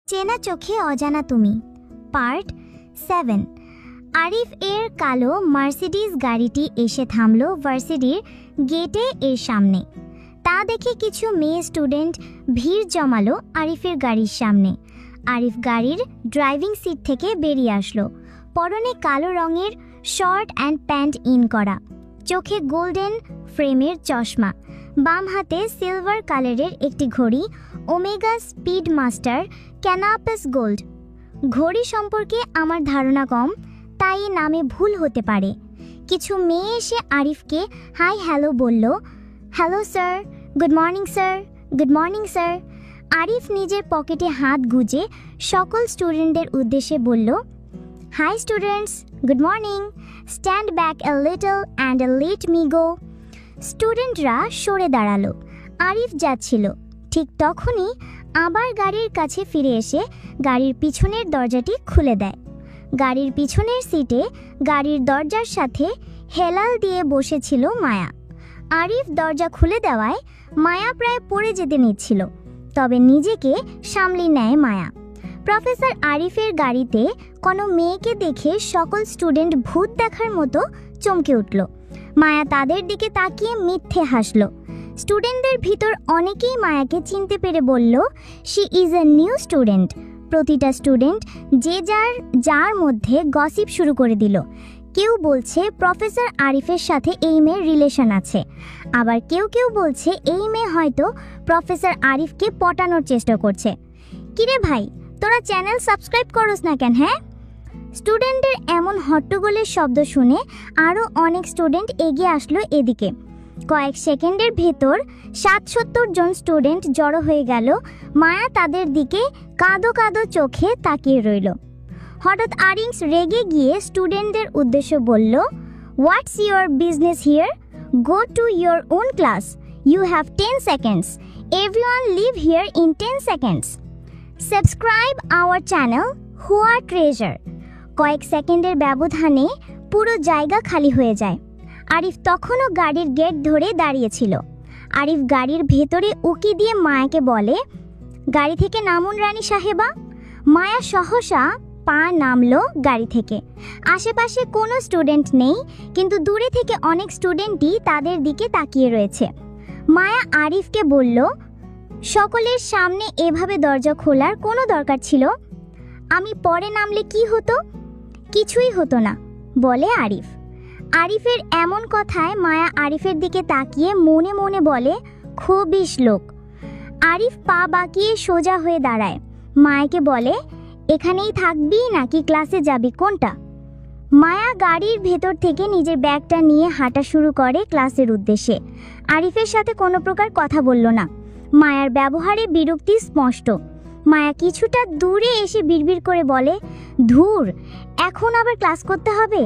চেনা চোখে অজানা তুমি পার্ট 7। আরিফ এর কালো মার্সিডিজ গাড়িটি এসে থামল ভার্সিটির গেটে এর সামনে। তা দেখে কিছু মেয়ে স্টুডেন্ট ভিড় জমালো আরিফের গাড়ির সামনে। আরিফ গাড়ির ড্রাইভিং সিট থেকে বেরিয়ে আসলো। পরনে কালো রঙের শর্ট অ্যান্ড প্যান্ট ইন করা, চোখে গোল্ডেন ফ্রেমের চশমা, বাম হাতে সিলভার কালারের একটি ঘড়ি, ওমেগা স্পিড মাস্টার ক্যানাপাস গোল্ড। ঘড়ি সম্পর্কে আমার ধারণা কম, তাই নামে ভুল হতে পারে। কিছু মেয়ে এসে আরিফকে হাই হ্যালো বলল। Hello sir, good morning sir, good morning sir. Arif নিজের পকেটে হাত গুজে সকল স্টুডেন্টদের উদ্দেশ্যে বলল, high students, good morning, stand back a little and let me go. স্টুডেন্টরা সরে দাঁড়ালো। আরিফ যাচ্ছিল, ঠিক তখনই আবার গাড়ির কাছে ফিরে এসে গাড়ির পিছনের দরজাটি খুলে দেয়। গাড়ির পিছনের সিটে গাড়ির দরজার সাথে হেলাল দিয়ে বসেছিল মায়া। আরিফ দরজা খুলে দেওয়ায় মায়া প্রায় পড়ে যেতে নিচ্ছিল, তবে নিজেকে সামলে নেয় মায়া। প্রফেসর আরিফের গাড়িতে কোনো মেয়েকে দেখে সকল স্টুডেন্ট ভূত দেখার মতো চমকে উঠল। মায়া তাদের দিকে তাকিয়ে মিথ্যে হাসল। স্টুডেন্টদের ভিতর অনেকেই মায়াকে চিনতে পেরে বলল, she is a new student. প্রতিটা স্টুডেন্ট যে যার মধ্যে গসিপ শুরু করে দিল। কেউ বলছে প্রফেসর আরিফের সাথে এই মেয়ের রিলেশন আছে, আবার কেউ কেউ বলছে এই মেয়ে হয়তো প্রফেসর আরিফকে পটানোর চেষ্টা করছে। কিরে ভাই, তোরা চ্যানেল সাবস্ক্রাইব করস না কেন? হ্যাঁ? স্টুডেন্টদের এমন হট্টগোলের শব্দ শুনে আরও অনেক স্টুডেন্ট এগিয়ে আসলো এদিকে। কয়েক সেকেন্ডের ভেতর ৭০ জন স্টুডেন্ট জড়ো হয়ে গেল। মায়া তাদের দিকে কাঁদো কাঁদো চোখে তাকিয়ে রইল। হঠাৎ আরিফ রেগে গিয়ে স্টুডেন্টদের উদ্দেশ্য বলল, what's your business here? Go to your own class. You have 10 seconds. Everyone leave here in 10 seconds. Subscribe our channel হুয়া ট্রেজার। কয়েক সেকেন্ডের ব্যবধানে পুরো জায়গা খালি হয়ে যায়। আরিফ তখনও গাড়ির গেট ধরে দাঁড়িয়েছিল। আরিফ গাড়ির ভেতরে উকি দিয়ে মায়াকে বলে, গাড়ি থেকে নামুন রানী সাহেবা। মায়া সহসা পা নামলো গাড়ি থেকে। আশেপাশে কোনো স্টুডেন্ট নেই, কিন্তু দূরে থেকে অনেক স্টুডেন্টই তাদের দিকে তাকিয়ে রয়েছে। মায়া আরিফকে বলল, সকলের সামনে এভাবে দরজা খোলার কোনো দরকার ছিল? আমি পরে নামলে কি হতো? কিছুই হতো না, বলে আরিফ। আরিফের এমন কথায় মায়া আরিফের দিকে তাকিয়ে মনে মনে বলে, খবিশ লোক। আরিফ পা বাঁকিয়ে সোজা হয়ে দাঁড়ায়। মায়াকে বলে, এখানেই থাকবি নাকি ক্লাসে যাবি, কোনটা? মায়া গাড়ির ভেতর থেকে নিজের ব্যাগটা নিয়ে হাঁটা শুরু করে ক্লাসের উদ্দেশ্যে। আরিফের সাথে কোনো প্রকার কথা বলল না। মায়ার ব্যবহারে বিরক্তি স্পষ্ট। মায়া কিছুটা দূরে এসে বিড়বিড় করে বলে, ধুর, এখন আবার ক্লাস করতে হবে?